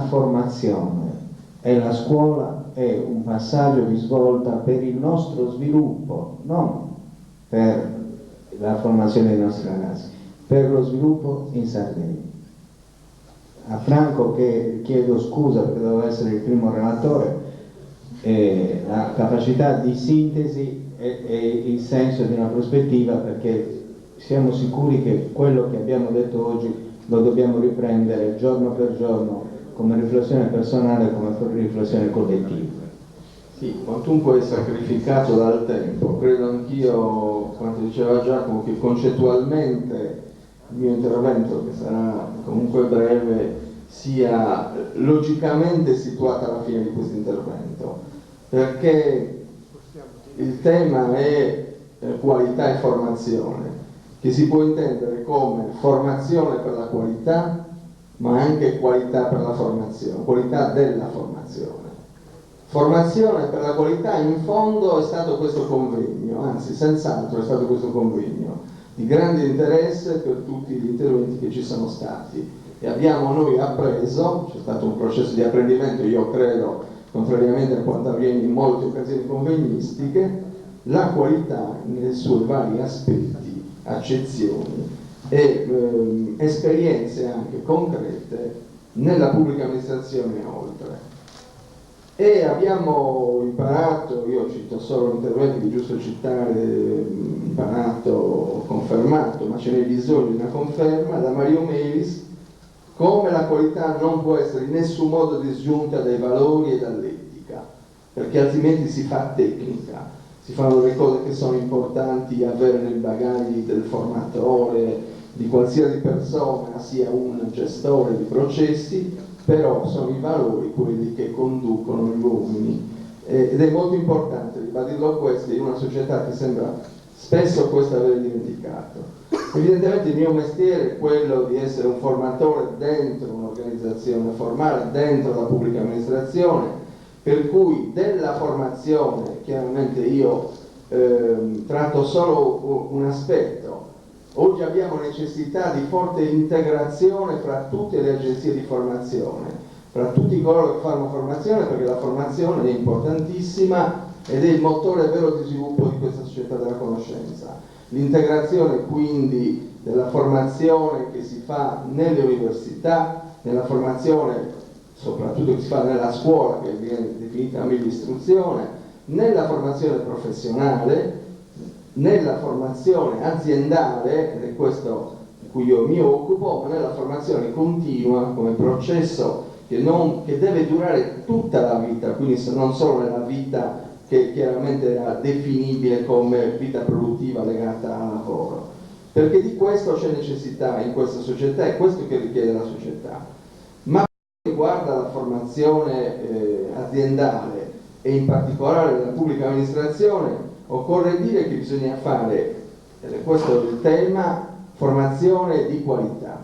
formazione e la scuola è un passaggio di svolta per il nostro sviluppo, non per la formazione dei nostri ragazzi, per lo sviluppo in Sardegna. A Franco, che chiedo scusa perché dovevo essere il primo relatore, la capacità di sintesi e il senso di una prospettiva, perché siamo sicuri che quello che abbiamo detto oggi lo dobbiamo riprendere giorno per giorno come riflessione personale e come riflessione collettiva. Sì, quantunque è sacrificato dal tempo, credo anch'io, quanto diceva Giacomo, che concettualmente il mio intervento, che sarà comunque breve, sia logicamente situato alla fine di questo intervento, perché il tema è qualità e formazione, che si può intendere come formazione per la qualità, ma anche qualità per la formazione, qualità della formazione. Formazione per la qualità, in fondo è stato questo convegno, anzi senz'altro è stato questo convegno di grande interesse per tutti gli interventi che ci sono stati, e abbiamo noi appreso, c'è stato un processo di apprendimento, io credo, contrariamente a quanto avviene in molte occasioni convegnistiche, la qualità nei suoi vari aspetti, accezioni e esperienze anche concrete nella pubblica amministrazione e oltre. E abbiamo imparato, io cito solo interventi che è giusto citare, imparato, confermato, ma ce n'è bisogno di una conferma, da Mario Melis, come la qualità non può essere in nessun modo disgiunta dai valori e dall'etica, perché altrimenti si fa tecnica, si fanno le cose che sono importanti avere nel bagaglio del formatore, di qualsiasi persona, sia un gestore di processi, però sono i valori quelli che conducono gli uomini, ed è molto importante ribadirlo questo in una società che sembra spesso questo aver dimenticato. Evidentemente il mio mestiere è quello di essere un formatore dentro un'organizzazione formale, dentro la pubblica amministrazione, per cui della formazione chiaramente io tratto solo un aspetto. Oggi abbiamo necessità di forte integrazione fra tutte le agenzie di formazione, fra tutti coloro che fanno formazione, perché la formazione è importantissima ed è il motore vero di sviluppo di questa società della conoscenza. L'integrazione quindi della formazione che si fa nelle università, nella formazione soprattutto che si fa nella scuola, che viene definita meglio istruzione, nella formazione professionale, nella formazione aziendale, ed è questo di cui io mi occupo, ma nella formazione continua come processo che deve durare tutta la vita, quindi non solo nella vita che chiaramente era definibile come vita produttiva legata al lavoro, perché di questo c'è necessità in questa società, è questo che richiede la società. Ma per quanto riguarda la formazione aziendale e in particolare nella pubblica amministrazione, occorre dire che bisogna fare, questo è il tema, formazione di qualità.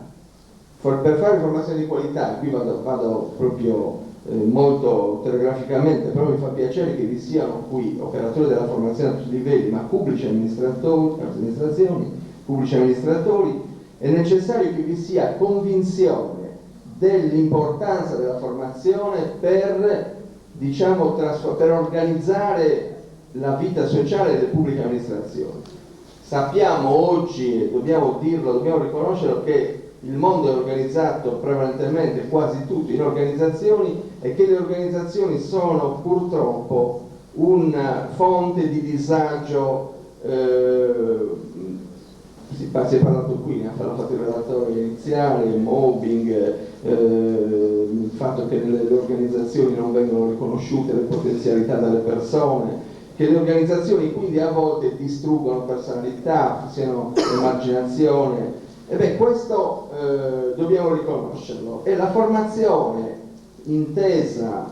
Per fare formazione di qualità, qui vado proprio molto telegraficamente, però mi fa piacere che vi siano qui operatori della formazione a tutti i livelli, ma pubblici amministrazioni, pubblici amministratori, è necessario che vi sia convinzione dell'importanza della formazione per, diciamo, per organizzare la vita sociale delle pubbliche amministrazioni. Sappiamo oggi, e dobbiamo dirlo, dobbiamo riconoscerlo, che il mondo è organizzato prevalentemente, quasi tutto, in organizzazioni, e che le organizzazioni sono purtroppo una fonte di disagio. Si è parlato qui, ne ha fatto il relatore iniziale, il mobbing, il fatto che nelle organizzazioni non vengono riconosciute le potenzialità delle persone, che le organizzazioni quindi a volte distruggono personalità, siano emarginazione. E beh, questo dobbiamo riconoscerlo, e la formazione intesa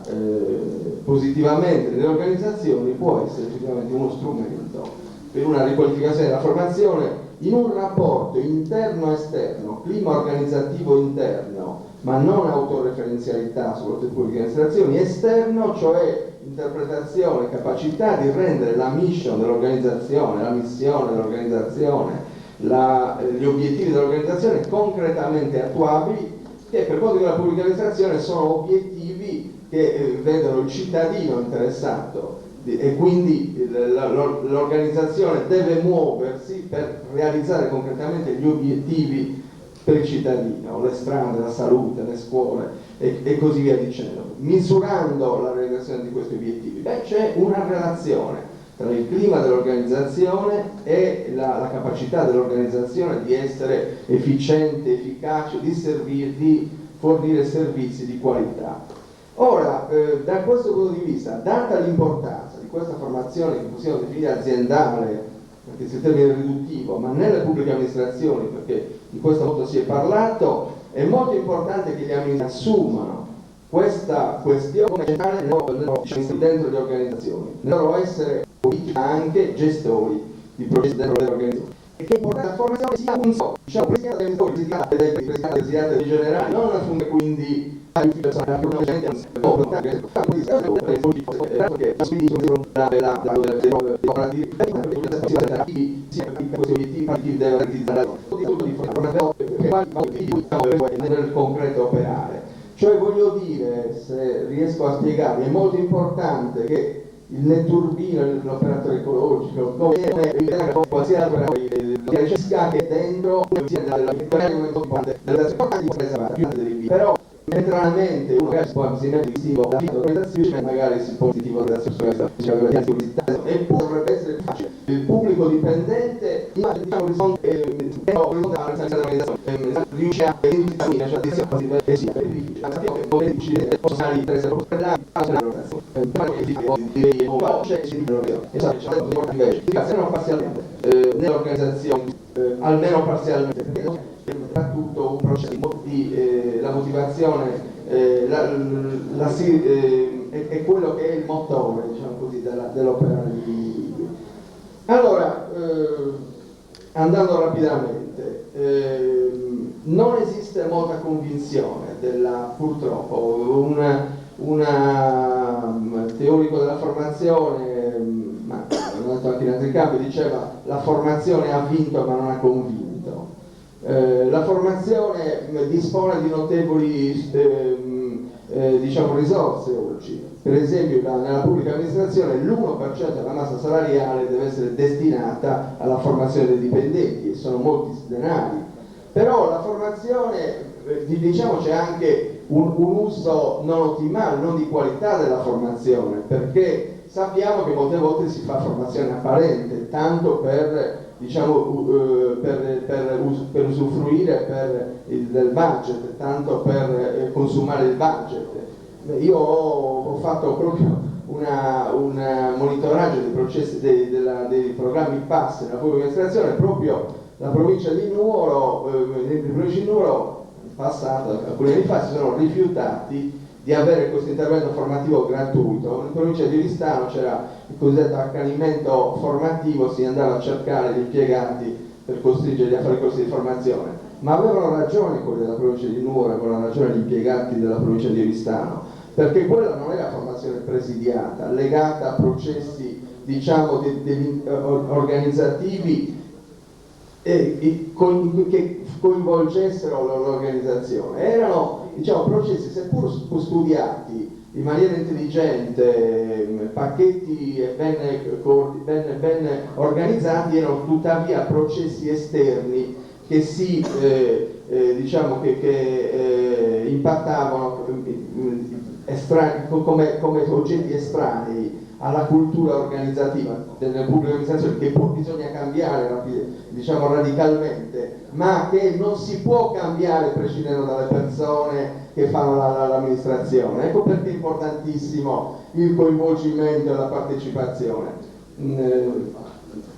positivamente nelle organizzazioni può essere effettivamente uno strumento per una riqualificazione della formazione in un rapporto interno-esterno, clima organizzativo interno, ma non autoreferenzialità, soprattutto in pubbliche amministrazioni, esterno, cioè interpretazione, capacità di rendere la mission dell'organizzazione, la missione dell'organizzazione, gli obiettivi dell'organizzazione concretamente attuabili che per quanto riguarda la pubblica amministrazione sono obiettivi che vedono il cittadino interessato e quindi l'organizzazione deve muoversi per realizzare concretamente gli obiettivi per il cittadino, le strade, la salute, le scuole e così via dicendo. Misurando la realizzazione di questi obiettivi, c'è una relazione tra il clima dell'organizzazione e la capacità dell'organizzazione di essere efficiente, efficace, di fornire servizi di qualità. Ora, da questo punto di vista, data l'importanza di questa formazione che possiamo definire aziendale, perché si termine riduttivo, ma nelle pubbliche amministrazioni, perché di questo molto si è parlato, è molto importante che gli amministratori assumano questa questione centrale dentro le organizzazioni, nel loro essere anche gestori di processi dentro le organizzazioni. E che è importante la formazione sia un solo, diciamo, presidente dei generali, non una funzione quindi nel concreto operare. Cioè, voglio dire, se riesco a spiegarmi, è molto importante che il netturbino, l'operatore ecologico, come qualsiasi altro che è dentro, però mentralmente uno magari si può magari si positivo della società, eppure dovrebbe essere facile. Il pubblico dipendente riesce a nell'organizzazione, almeno parzialmente, tra tutto un processo di la motivazione è quello che è il motore, diciamo così, dell'opera di. Allora, andando rapidamente, non esiste molta convinzione purtroppo, un teorico della formazione, ma l'ho detto anche in altri campi, diceva la formazione ha vinto ma non ha convinto. La formazione dispone di notevoli diciamo, risorse oggi. Per esempio nella pubblica amministrazione l'1% della massa salariale deve essere destinata alla formazione dei dipendenti e sono molti denari. Però la formazione, diciamo, c'è anche un uso non ottimale, non di qualità della formazione, perché sappiamo che molte volte si fa formazione apparente, tanto per diciamo per usufruire del budget, tanto per consumare il budget. Io ho fatto proprio un monitoraggio dei processi dei programmi PAS nella pubblica amministrazione, proprio la provincia di Nuoro, in passato, alcuni anni fa, si sono rifiutati di avere questo intervento formativo gratuito. In provincia di Oristano c'era il cosiddetto accanimento formativo, si andava a cercare gli impiegati per costringerli a fare i corsi di formazione, ma avevano ragione quelli della provincia di Nuoro, avevano ragione gli impiegati della provincia di Oristano, perché quella non era formazione presidiata, legata a processi, diciamo, organizzativi che coinvolgessero l'organizzazione. Erano, diciamo, processi seppur studiati in maniera intelligente, pacchetti ben organizzati, erano tuttavia processi esterni che si diciamo che impattavano come oggetti estranei alla cultura organizzativa delle pubbliche amministrazioni, che pur bisogna cambiare diciamo radicalmente, ma che non si può cambiare prescindendo dalle persone che fanno l'amministrazione. Ecco perché è importantissimo il coinvolgimento e la partecipazione.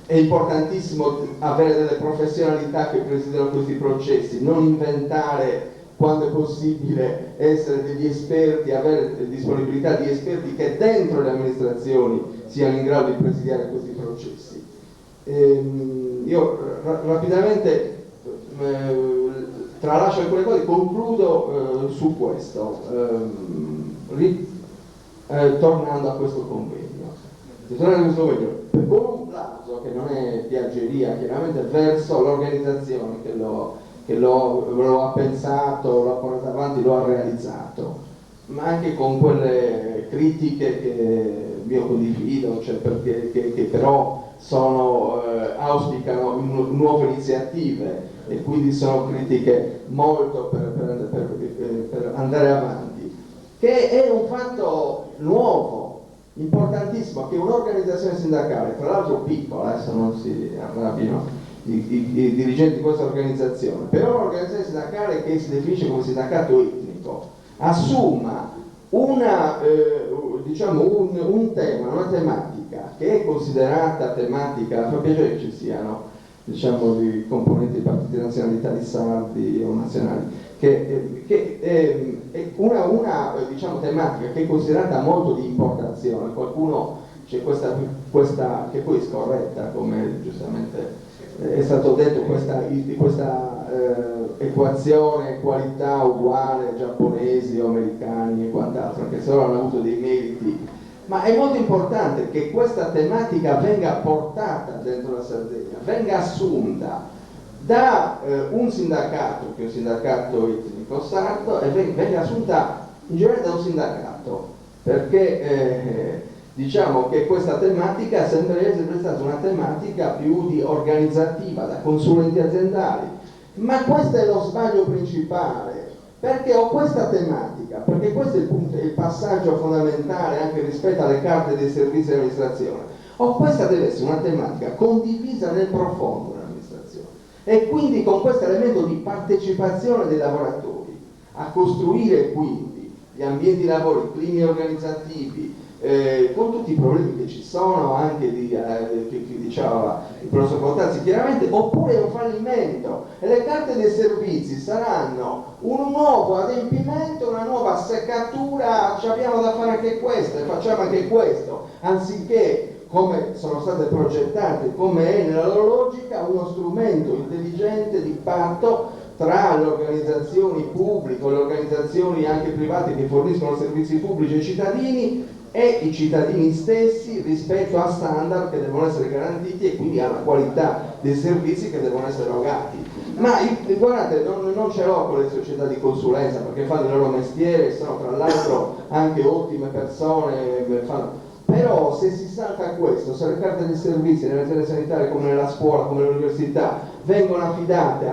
È importantissimo avere delle professionalità che presidiano questi processi, non inventare quando è possibile, essere degli esperti, avere disponibilità di esperti che dentro le amministrazioni siano in grado di presidiare questi processi. Io rapidamente tralascio alcune cose, concludo su questo, tornando a questo convegno. Con un plauso che non è piaggeria, chiaramente verso l'organizzazione che lo che lo ha pensato, lo ha portato avanti, lo ha realizzato, ma anche con quelle critiche che io condivido, cioè che però auspicano nuove iniziative e quindi sono critiche molto per andare avanti, che è un fatto nuovo, importantissimo, che un'organizzazione sindacale, tra l'altro piccola, adesso non si arrabbino i dirigenti di questa organizzazione, però un'organizzazione sindacale che si definisce come sindacato etnico, assuma un tema, una tematica che è considerata tematica, fa piacere che ci siano i componenti dei partiti nazionali sardi o nazionali, che è una tematica che è considerata molto di importazione. Qualcuno c'è questa che poi è scorretta, come giustamente è stato detto, questa equazione qualità uguale giapponesi o americani e quant'altro, che solo hanno avuto dei meriti, ma è molto importante che questa tematica venga portata dentro la Sardegna, venga assunta da un sindacato, che è un sindacato etnico sardo, e venga assunta in generale da un sindacato, perché diciamo che questa tematica sembra essere stata una tematica più organizzativa, da consulenti aziendali, ma questo è lo sbaglio principale, perché ho questa tematica, perché questo è il punto, il passaggio fondamentale anche rispetto alle carte dei servizi di amministrazione, questa deve essere una tematica condivisa nel profondo dell'amministrazione, e quindi con questo elemento di partecipazione dei lavoratori a costruire quindi gli ambienti di lavoro, i climi organizzativi, con tutti i problemi che ci sono, anche che diceva il professor Cottazzi chiaramente, oppure un fallimento, e le carte dei servizi saranno un nuovo adempimento, una nuova seccatura, abbiamo da fare anche questo e facciamo anche questo, anziché come sono state progettate, come è nella loro logica, uno strumento intelligente di patto tra le organizzazioni pubbliche, le organizzazioni anche private che forniscono servizi pubblici ai cittadini e i cittadini stessi rispetto a standard che devono essere garantiti e quindi alla qualità dei servizi che devono essere erogati. Ma guardate, non ce l'ho con le società di consulenza, perché fanno il loro mestiere, sono tra l'altro anche ottime persone, però se si salta questo, se le carte dei servizi nelle aziende sanitarie come nella scuola, come nell'università vengono affidate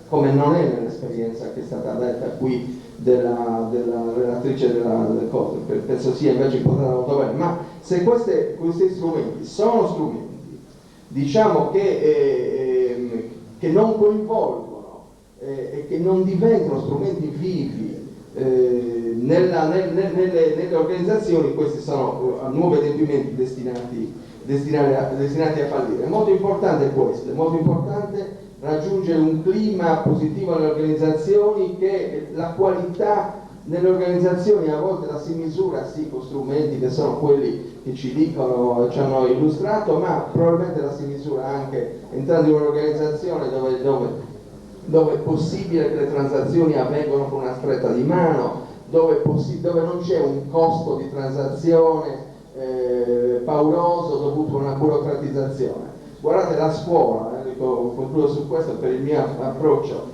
come non è nell'esperienza che è stata detta qui della relatrice delle cose, penso sia invece portata molto bene, ma se questi strumenti sono strumenti, diciamo che non coinvolgono e che non diventano strumenti vivi nelle organizzazioni, questi sono nuovi adempimenti destinati a fallire. È molto importante questo, è molto importante raggiungere un clima positivo nelle organizzazioni, che la qualità nelle organizzazioni a volte la si misura sì con strumenti che sono quelli che ci dicono, ci hanno illustrato, ma probabilmente la si misura anche entrando in un'organizzazione dove è possibile che le transazioni avvengano con una stretta di mano, dove non c'è un costo di transazione pauroso dovuto a una burocratizzazione. Guardate, la scuola, concludo su questo per il mio approccio,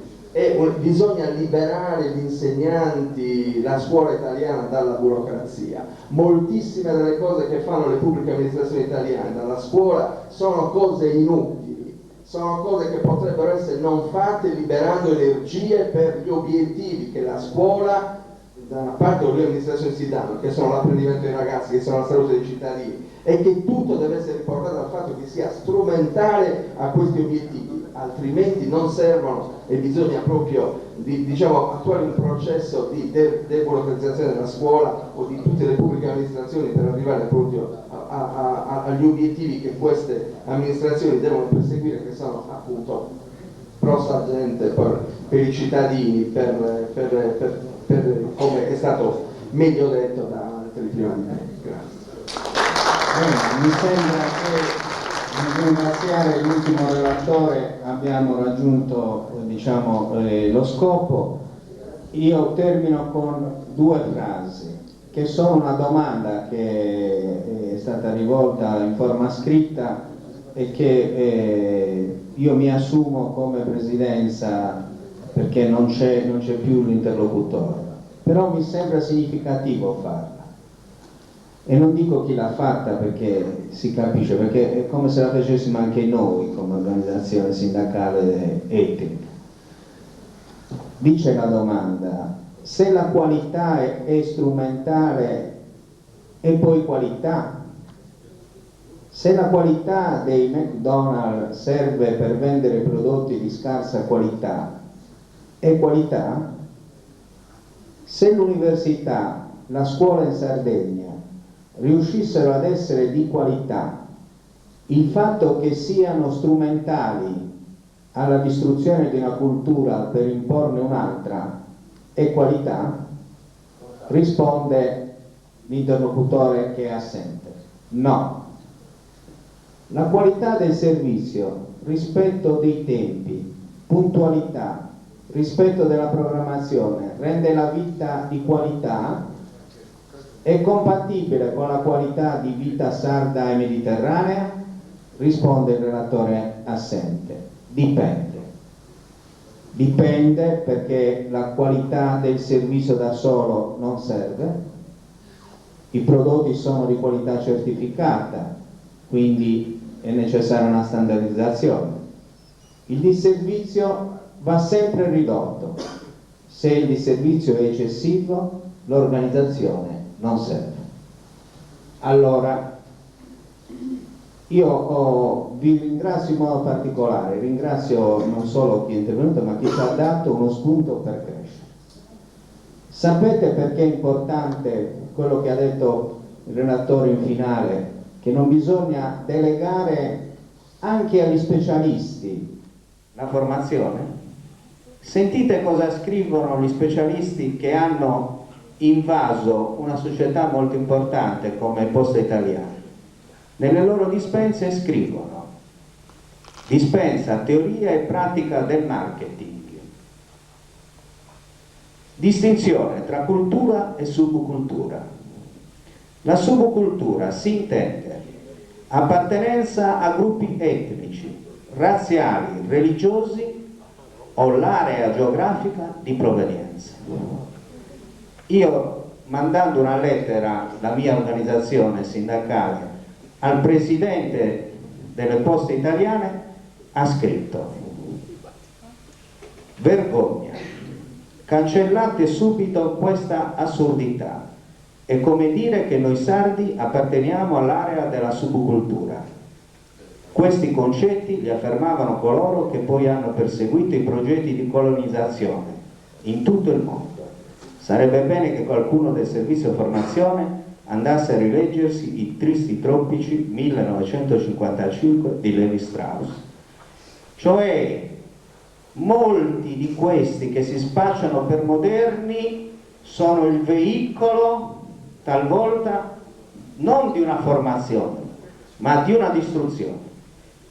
bisogna liberare gli insegnanti, la scuola italiana dalla burocrazia. Moltissime delle cose che fanno le pubbliche amministrazioni italiane dalla scuola sono cose inutili, sono cose che potrebbero essere non fatte liberando energie per gli obiettivi che la scuola, da una parte le amministrazioni si danno, che sono l'apprendimento dei ragazzi, che sono la salute dei cittadini, e che tutto deve essere riportato al fatto che sia strumentale a questi obiettivi, altrimenti non servono, e bisogna proprio attuare un processo di deburocratizzazione della scuola o di tutte le pubbliche amministrazioni per arrivare proprio agli obiettivi che queste amministrazioni devono perseguire, che sono appunto pro gente, per i cittadini, per come è stato meglio detto da altri prima di me. Grazie. Mi sembra che nel ringraziare l'ultimo relatore abbiamo raggiunto lo scopo. Io termino con due frasi che sono una domanda che è stata rivolta in forma scritta e che io mi assumo come presidenza perché non c'è più l'interlocutore, però mi sembra significativo farla. E non dico chi l'ha fatta perché si capisce, perché è come se la facessimo anche noi come organizzazione sindacale etnica. Dice la domanda: se la qualità è strumentale e poi qualità? Se la qualità dei McDonald's serve per vendere prodotti di scarsa qualità, è qualità? Se l'università, la scuola in Sardegna riuscissero ad essere di qualità, il fatto che siano strumentali alla distruzione di una cultura per imporne un'altra è qualità? Risponde l'interlocutore che è assente: no. La qualità del servizio, rispetto dei tempi, puntualità, rispetto della programmazione, rende la vita di qualità? È compatibile con la qualità di vita sarda e mediterranea? Risponde il relatore assente: dipende. Dipende, perché la qualità del servizio da solo non serve, i prodotti sono di qualità certificata, quindi è necessaria una standardizzazione. Il disservizio va sempre ridotto. Se il disservizio è eccessivo, l'organizzazione non serve. Allora, io vi ringrazio in modo particolare, ringrazio non solo chi è intervenuto, ma chi ci ha dato uno spunto per crescere. Sapete perché è importante quello che ha detto il relatore in finale, che non bisogna delegare anche agli specialisti la formazione? Sentite cosa scrivono gli specialisti che hanno invaso una società molto importante come Poste Italiane. Nelle loro dispense scrivono: dispensa teoria e pratica del marketing, distinzione tra cultura e subcultura. La subcultura si intende appartenenza a gruppi etnici, razziali, religiosi o l'area geografica di provenienza. Io, mandando una lettera, la mia organizzazione sindacale, al presidente delle Poste Italiane, ha scritto: vergogna, cancellate subito questa assurdità. È come dire che noi sardi apparteniamo all'area della subcultura. Questi concetti li affermavano coloro che poi hanno perseguito i progetti di colonizzazione in tutto il mondo. Sarebbe bene che qualcuno del servizio formazione andasse a rileggersi i Tristi Tropici 1955 di Levi Strauss. Cioè, molti di questi che si spacciano per moderni sono il veicolo talvolta non di una formazione, ma di una distruzione.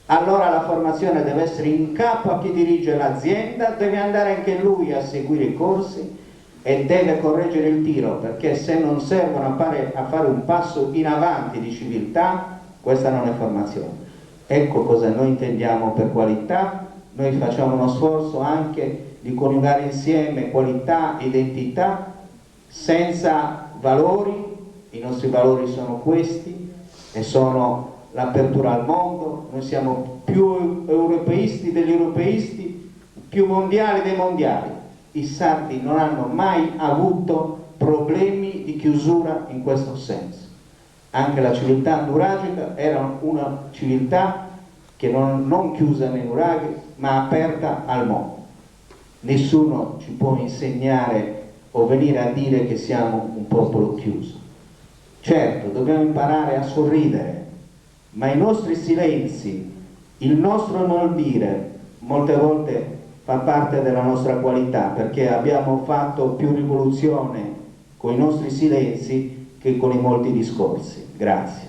Allora la formazione deve essere in capo a chi dirige l'azienda, deve andare anche lui a seguire i corsi e deve correggere il tiro, perché se non servono a fare un passo in avanti di civiltà, questa non è formazione. Ecco cosa noi intendiamo per qualità. Noi facciamo uno sforzo anche di coniugare insieme qualità e identità senza valori. I nostri valori sono questi e sono l'apertura al mondo. Noi siamo più europeisti degli europeisti, più mondiali dei mondiali. I sardi non hanno mai avuto problemi di chiusura in questo senso. Anche la civiltà nuragica era una civiltà che non chiusa nei nuraghi, ma aperta al mondo. Nessuno ci può insegnare o venire a dire che siamo un popolo chiuso. Certo, dobbiamo imparare a sorridere, ma i nostri silenzi, il nostro non dire, molte volte fa parte della nostra qualità, perché abbiamo fatto più rivoluzione con i nostri silenzi che con i molti discorsi. Grazie.